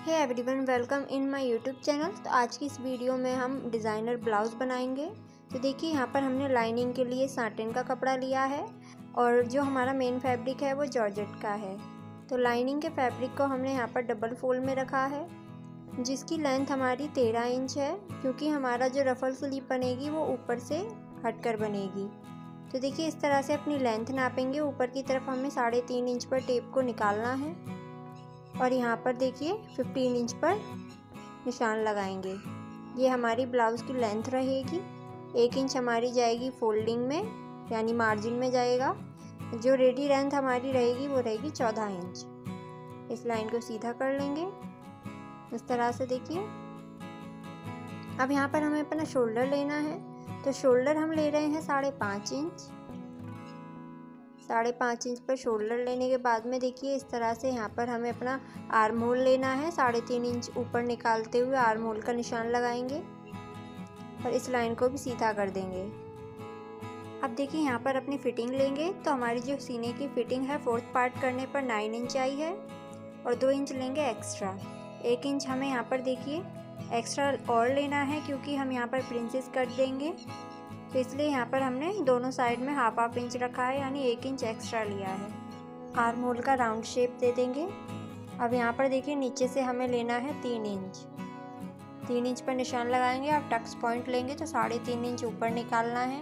Hey everyone, welcome in my YouTube channel. तो आज की इस वीडियो में हम डिज़ाइनर ब्लाउज़ बनाएंगे। तो देखिए, यहाँ पर हमने लाइनिंग के लिए साटिन का कपड़ा लिया है और जो हमारा मेन फैब्रिक है वो जॉर्जेट का है। तो लाइनिंग के फैब्रिक को हमने यहाँ पर डबल फोल्ड में रखा है, जिसकी लेंथ हमारी 13 इंच है, क्योंकि हमारा जो रफल स्लीव बनेगी वो ऊपर से हटकर बनेगी। तो देखिए, इस तरह से अपनी लेंथ नापेंगे। ऊपर की तरफ हमें 3.5 इंच पर टेप को निकालना है और यहाँ पर देखिए 15 इंच पर निशान लगाएंगे। ये हमारी ब्लाउज़ की लेंथ रहेगी। 1 इंच हमारी जाएगी फोल्डिंग में, यानी मार्जिन में जाएगा। जो रेडी लेंथ हमारी रहेगी वो रहेगी 14 इंच। इस लाइन को सीधा कर लेंगे इस तरह से। देखिए, अब यहाँ पर हमें अपना शोल्डर लेना है। तो शोल्डर हम ले रहे हैं 5.5 इंच। 5.5 इंच पर शोल्डर लेने के बाद में देखिए, इस तरह से यहाँ पर हमें अपना आर्म होल लेना है। 3.5 इंच ऊपर निकालते हुए आर्म होल का निशान लगाएंगे और इस लाइन को भी सीधा कर देंगे। अब देखिए, यहाँ पर अपनी फिटिंग लेंगे। तो हमारी जो सीने की फिटिंग है 4th पार्ट करने पर 9 इंच आई है और 2 इंच लेंगे एक्स्ट्रा। 1 इंच हमें यहाँ पर देखिए एक्स्ट्रा और लेना है, क्योंकि हम यहाँ पर प्रिंसेस कट देंगे। तो इसलिए यहाँ पर हमने दोनों साइड में हाफ इंच रखा है, यानी 1 इंच एक्स्ट्रा लिया है। आर्म होल का राउंड शेप दे देंगे। अब यहाँ पर देखिए, नीचे से हमें लेना है 3 इंच। 3 इंच पर निशान लगाएंगे। अब टक्स पॉइंट लेंगे तो 3.5 इंच ऊपर निकालना है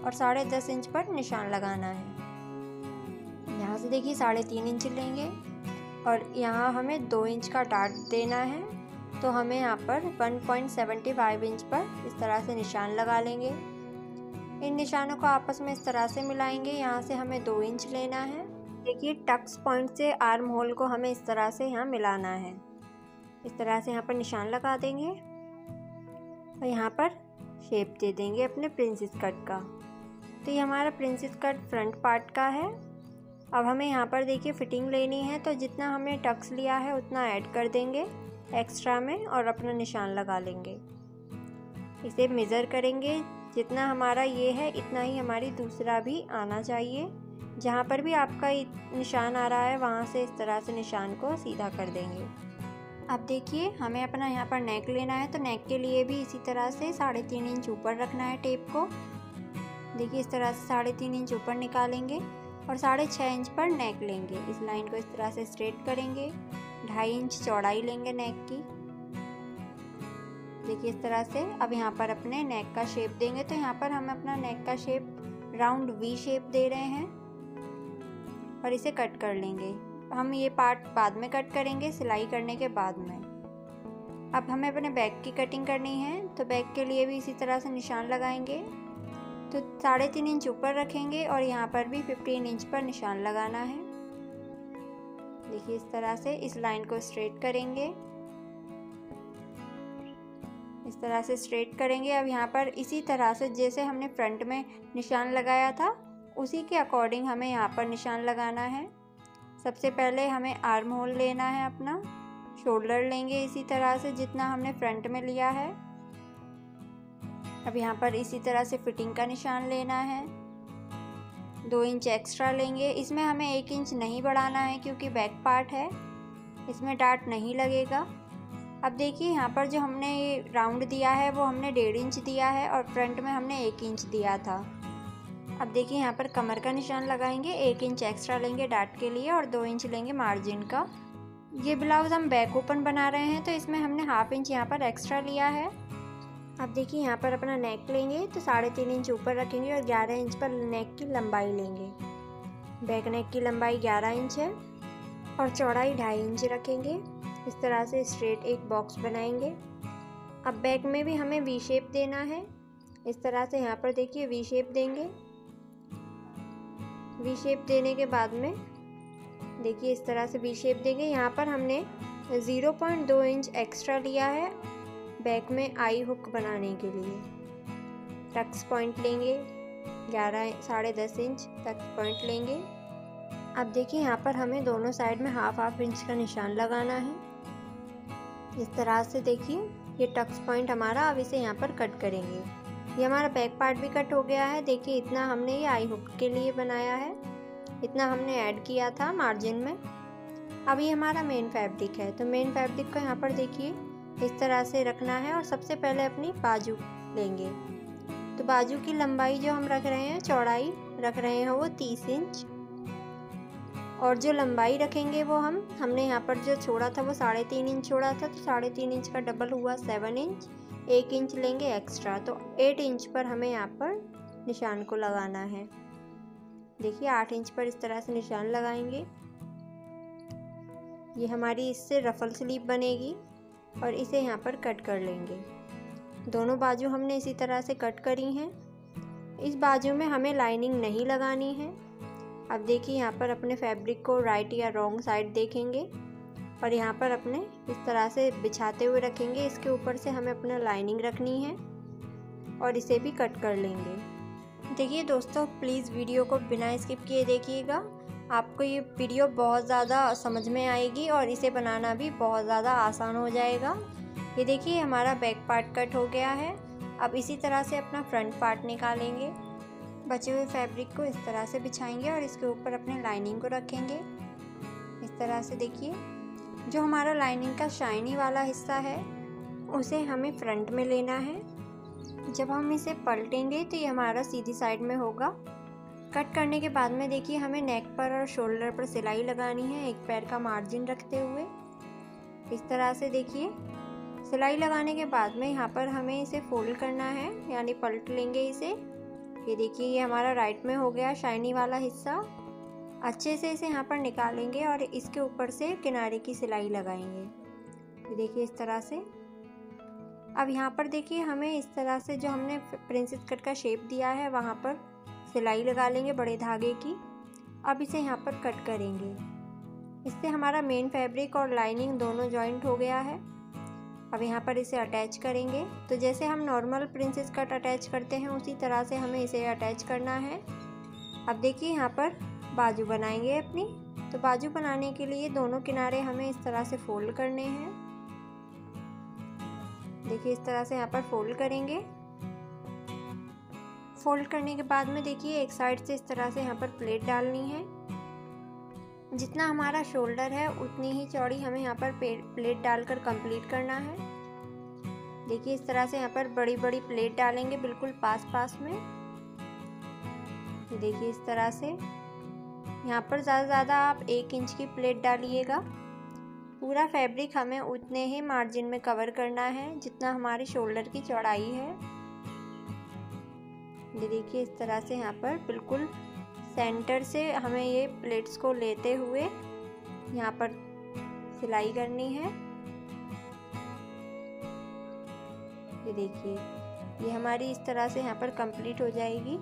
और 10.5 इंच पर निशान लगाना है। यहाँ से देखिए 3.5 इंच लेंगे और यहाँ हमें 2 इंच का डार्ट देना है। तो हमें यहाँ पर 1.75 इंच पर इस तरह से निशान लगा लेंगे। इन निशानों को आपस में इस तरह से मिलाएंगे। यहाँ से हमें 2 इंच लेना है। देखिए, टक्स पॉइंट से आर्म होल को हमें इस तरह से यहाँ मिलाना है। इस तरह से यहाँ पर निशान लगा देंगे और यहाँ पर शेप दे देंगे अपने प्रिंसेस कट का। तो ये हमारा प्रिंसेस कट फ्रंट पार्ट का है। अब हमें यहाँ पर देखिए फिटिंग लेनी है। तो जितना हमने टक्स लिया है उतना ऐड कर देंगे एक्स्ट्रा में और अपना निशान लगा लेंगे। इसे मेज़र करेंगे। जितना हमारा ये है इतना ही हमारी दूसरा भी आना चाहिए। जहाँ पर भी आपका निशान आ रहा है वहाँ से इस तरह से निशान को सीधा कर देंगे। अब देखिए, हमें अपना यहाँ पर नेक लेना है। तो नेक के लिए भी इसी तरह से 3.5 इंच ऊपर रखना है टेप को। देखिए, इस तरह से 3.5 इंच ऊपर निकालेंगे और 6.5 इंच पर नेक लेंगे। इस लाइन को इस तरह से स्ट्रेट करेंगे। 2.5 इंच चौड़ाई लेंगे नेक की। देखिए, इस तरह से। अब यहाँ पर अपने नेक का शेप देंगे। तो यहाँ पर हम अपना नेक का शेप राउंड वी शेप दे रहे हैं और इसे कट कर लेंगे। हम ये पार्ट बाद में कट करेंगे, सिलाई करने के बाद में। अब हमें अपने बैक की कटिंग करनी है। तो बैक के लिए भी इसी तरह से निशान लगाएंगे। तो 3.5 इंच ऊपर रखेंगे और यहाँ पर भी 15 इंच पर निशान लगाना है। देखिए, इस तरह से इस लाइन को स्ट्रेट करेंगे। इस तरह से स्ट्रेट करेंगे। अब यहाँ पर इसी तरह से जैसे हमने फ्रंट में निशान लगाया था उसी के अकॉर्डिंग हमें यहाँ पर निशान लगाना है। सबसे पहले हमें आर्म होल लेना है अपना। शोल्डर लेंगे इसी तरह से जितना हमने फ्रंट में लिया है। अब यहाँ पर इसी तरह से फिटिंग का निशान लेना है। 2 इंच एक्स्ट्रा लेंगे। इसमें हमें 1 इंच नहीं बढ़ाना है, क्योंकि बैक पार्ट है, इसमें डार्ट नहीं लगेगा। अब देखिए, यहाँ पर जो हमने ये राउंड दिया है वो हमने 1.5 इंच दिया है और फ्रंट में हमने 1 इंच दिया था। अब देखिए, यहाँ पर कमर का निशान लगाएंगे। 1 इंच एक्स्ट्रा लेंगे डार्ट के लिए और 2 इंच लेंगे मार्जिन का। ये ब्लाउज़ हम बैक ओपन बना रहे हैं, तो इसमें हमने ½ इंच यहाँ पर एक्स्ट्रा लिया है। अब देखिए, यहाँ पर अपना नेक लेंगे। तो 3.5 इंच ऊपर रखेंगे और 11 इंच पर नेक की लंबाई लेंगे। बैक नेक की लंबाई 11 इंच है और चौड़ाई 2.5 इंच रखेंगे। इस तरह से स्ट्रेट एक बॉक्स बनाएंगे। अब बैक में भी हमें वी शेप देना है। इस तरह से यहाँ पर देखिए वी शेप देंगे। वी शेप देने के बाद में देखिए इस तरह से वी शेप देंगे। यहाँ पर हमने 0.2 इंच एक्स्ट्रा लिया है बैक में आई हुक बनाने के लिए। टक्स पॉइंट लेंगे 10.5 इंच टक्स पॉइंट लेंगे। अब देखिए, यहाँ पर हमें दोनों साइड में ½ इंच का निशान लगाना है। इस तरह से देखिए, ये टक्स पॉइंट हमारा। अब इसे यहाँ पर कट करेंगे। ये हमारा बैक पार्ट भी कट हो गया है। देखिए, इतना हमने ये आई हुक के लिए बनाया है, इतना हमने ऐड किया था मार्जिन में। अब ये हमारा मेन फैब्रिक है, तो मेन फैब्रिक को यहाँ पर देखिए इस तरह से रखना है और सबसे पहले अपनी बाजू लेंगे। तो बाजू की लंबाई जो हम रख रहे हैं, चौड़ाई रख रहे हैं वो 30 इंच, और जो लंबाई रखेंगे वो हमने यहाँ पर जो छोड़ा था वो 3.5 इंच छोड़ा था, तो 3.5 इंच का डबल हुआ 7 इंच, 1 इंच लेंगे एक्स्ट्रा, तो 8 इंच पर हमें यहाँ पर निशान को लगाना है। देखिए 8 इंच पर इस तरह से निशान लगाएंगे। ये हमारी इससे रफल स्लीव बनेगी और इसे यहाँ पर कट कर लेंगे। दोनों बाजू हमने इसी तरह से कट करी हैं। इस बाजू में हमें लाइनिंग नहीं लगानी है। अब देखिए यहाँ पर अपने फैब्रिक को राइट या रॉन्ग साइड देखेंगे और यहाँ पर अपने इस तरह से बिछाते हुए रखेंगे। इसके ऊपर से हमें अपना लाइनिंग रखनी है और इसे भी कट कर लेंगे। देखिए दोस्तों, प्लीज़ वीडियो को बिना स्किप किए देखिएगा, आपको ये वीडियो बहुत ज़्यादा समझ में आएगी और इसे बनाना भी बहुत ज़्यादा आसान हो जाएगा। ये देखिए हमारा बैक पार्ट कट हो गया है। अब इसी तरह से अपना फ्रंट पार्ट निकालेंगे। बचे हुए फैब्रिक को इस तरह से बिछाएंगे और इसके ऊपर अपने लाइनिंग को रखेंगे। इस तरह से देखिए जो हमारा लाइनिंग का शाइनी वाला हिस्सा है उसे हमें फ्रंट में लेना है। जब हम इसे पलटेंगे तो ये हमारा सीधी साइड में होगा। कट करने के बाद में देखिए हमें नेक पर और शोल्डर पर सिलाई लगानी है, एक पैर का मार्जिन रखते हुए। इस तरह से देखिए सिलाई लगाने के बाद में यहाँ पर हमें इसे फोल्ड करना है, यानी पलट लेंगे इसे। ये देखिए ये हमारा राइट में हो गया शाइनी वाला हिस्सा। अच्छे से इसे यहाँ पर निकालेंगे और इसके ऊपर से किनारे की सिलाई लगाएंगे। ये देखिए इस तरह से। अब यहाँ पर देखिए हमें इस तरह से जो हमने प्रिंसेस कट का शेप दिया है वहाँ पर सिलाई लगा लेंगे बड़े धागे की। अब इसे यहाँ पर कट करेंगे। इससे हमारा मेन फैब्रिक और लाइनिंग दोनों जॉइंट हो गया है। अब यहाँ पर इसे अटैच करेंगे। तो जैसे हम नॉर्मल प्रिंसेस कट अटैच करते हैं उसी तरह से हमें इसे अटैच करना है। अब देखिए यहाँ पर बाजू बनाएंगे अपनी। तो बाजू बनाने के लिए दोनों किनारे हमें इस तरह से फोल्ड करने हैं। देखिए इस तरह से यहाँ पर फोल्ड करेंगे। फोल्ड करने के बाद में देखिए एक साइड से इस तरह से यहाँ पर प्लेट डालनी है। जितना हमारा शोल्डर है उतनी ही चौड़ी हमें यहाँ पर प्लेट डालकर कंप्लीट करना है। देखिए इस तरह से यहाँ पर बड़ी बड़ी प्लेट डालेंगे बिल्कुल पास पास में। देखिए इस तरह से यहाँ पर ज़्यादा आप 1 इंच की प्लेट डालिएगा। पूरा फैब्रिक हमें उतने ही मार्जिन में कवर करना है जितना हमारे शोल्डर की चौड़ाई है। ये देखिए इस तरह से यहाँ पर बिल्कुल सेंटर से हमें ये प्लेट्स को लेते हुए यहाँ पर सिलाई करनी है। ये देखिए ये हमारी इस तरह से यहाँ पर कंप्लीट हो जाएगी।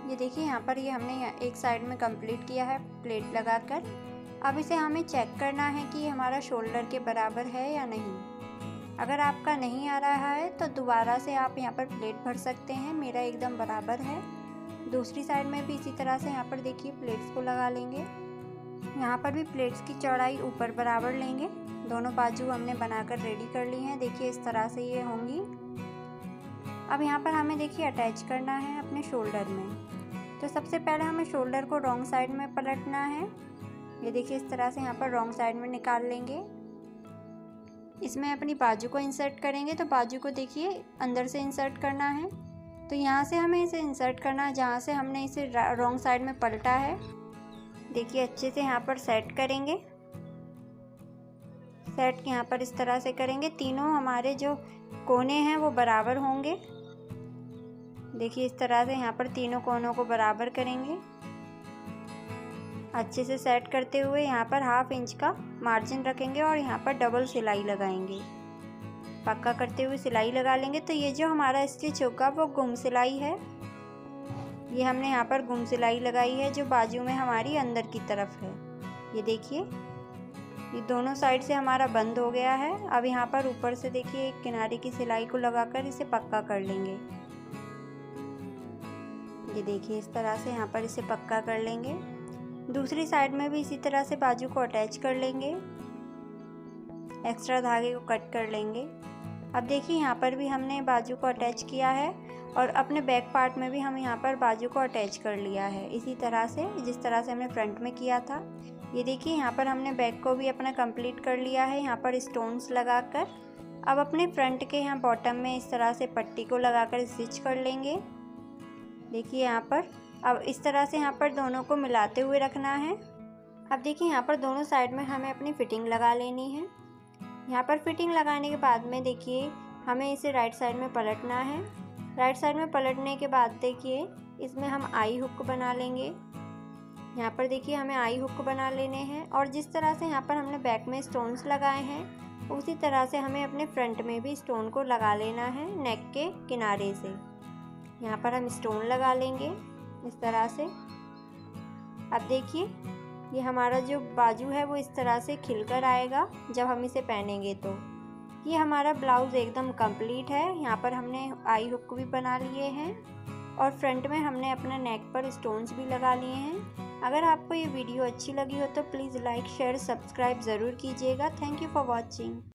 ये देखिए यहाँ पर ये हमने एक साइड में कंप्लीट किया है प्लेट लगाकर। अब इसे हमें चेक करना है कि हमारा शोल्डर के बराबर है या नहीं। अगर आपका नहीं आ रहा है तो दोबारा से आप यहाँ पर प्लेट भर सकते हैं। मेरा एकदम बराबर है। दूसरी साइड में भी इसी तरह से यहाँ पर देखिए प्लेट्स को लगा लेंगे। यहाँ पर भी प्लेट्स की चौड़ाई ऊपर बराबर लेंगे। दोनों बाजू हमने बनाकर रेडी कर ली हैं। देखिए इस तरह से ये होंगी। अब यहाँ पर हमें देखिए अटैच करना है अपने शोल्डर में। तो सबसे पहले हमें शोल्डर को रॉन्ग साइड में पलटना है। ये देखिए इस तरह से यहाँ पर रॉन्ग साइड में निकाल लेंगे। इसमें अपनी बाजू को इंसर्ट करेंगे। तो बाजू को देखिए अंदर से इंसर्ट करना है। तो यहाँ से हमें इसे इंसर्ट करना है जहाँ से हमने इसे रॉन्ग साइड में पलटा है। देखिए अच्छे से यहाँ पर सेट करेंगे। सेट यहाँ पर इस तरह से करेंगे। तीनों हमारे जो कोने हैं वो बराबर होंगे। देखिए इस तरह से यहाँ पर तीनों कोनों को बराबर करेंगे। अच्छे से सेट करते हुए यहाँ पर 1/2 इंच का मार्जिन रखेंगे और यहाँ पर डबल सिलाई लगाएंगे। पक्का करते हुए सिलाई लगा लेंगे। तो ये जो हमारा स्टिच होगा वो गुम सिलाई है। ये हमने यहाँ पर गुम सिलाई लगाई है जो बाजू में हमारी अंदर की तरफ है। ये देखिए ये दोनों साइड से हमारा बंद हो गया है। अब यहाँ पर ऊपर से देखिए एक किनारे की सिलाई को लगाकर इसे पक्का कर लेंगे। ये देखिए इस तरह से यहाँ पर इसे पक्का कर लेंगे। दूसरी साइड में भी इसी तरह से बाजू को अटैच कर लेंगे। एक्स्ट्रा धागे को कट कर लेंगे। अब देखिए यहाँ पर भी हमने बाजू को अटैच किया है और अपने बैक पार्ट में भी हम यहाँ पर बाजू को अटैच कर लिया है इसी तरह से जिस तरह से हमने फ्रंट में किया था। ये देखिए यहाँ पर हमने बैक को भी अपना कंप्लीट कर लिया है यहाँ पर स्टोन्स लगाकर। अब अपने फ्रंट के यहाँ बॉटम में इस तरह से पट्टी को लगाकर स्टिच कर लेंगे। देखिए यहाँ पर अब इस तरह से यहाँ पर दोनों को मिलाते हुए रखना है। अब देखिए यहाँ पर दोनों साइड में हमें अपनी फिटिंग लगा लेनी है। यहाँ पर फिटिंग लगाने के बाद में देखिए हमें इसे राइट साइड में पलटना है। राइट साइड में पलटने के बाद देखिए इसमें हम आई हुक बना लेंगे। यहाँ पर देखिए हमें आई हुक बना लेने हैं और जिस तरह से यहाँ पर हमने बैक में स्टोन्स लगाए हैं उसी तरह से हमें अपने फ्रंट में भी स्टोन को लगा लेना है नेक के किनारे से। यहाँ पर हम स्टोन लगा लेंगे इस तरह से। अब देखिए ये हमारा जो बाजू है वो इस तरह से खिलकर आएगा जब हम इसे पहनेंगे। तो ये हमारा ब्लाउज़ एकदम कंप्लीट है। यहाँ पर हमने आई हुक भी बना लिए हैं और फ्रंट में हमने अपने नेक पर स्टोन्स भी लगा लिए हैं। अगर आपको ये वीडियो अच्छी लगी हो तो प्लीज़ लाइक शेयर सब्सक्राइब ज़रूर कीजिएगा। Thank you for watching.